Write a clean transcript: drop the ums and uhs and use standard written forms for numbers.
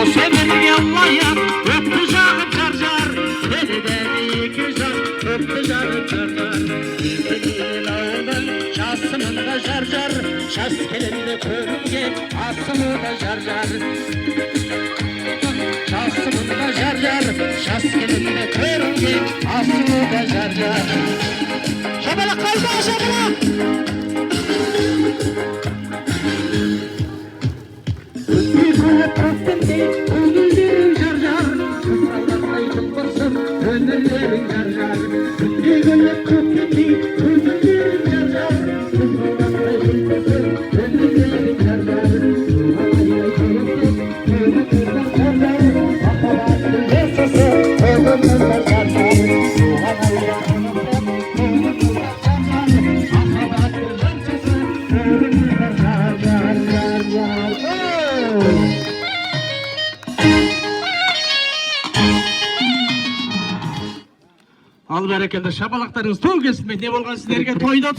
O senin yallaya öptü canım carcar, elden iki can öptü canım carcar. Senin ağının şahsımında carcar, şahs kelinde körünge asımında carcar. Şahsımında carcar, şahs kelinde körünge asımında carcar. Şabala kaldı şabala. Ömürlerin carcar, bir günlük köpüğü, ömürlerin carcar, ömürlerin carcar, havayla körüklük, ömürlerin carcar, akaratlı nesesi, ömürlerin carcar, havayla körüklük, ömürlerin carcar, akaratlı nesesi, ömürlerin carcar. Al berekelde şapalaklarınız toy kesilmedi. Ne bolgan sizlerge toyda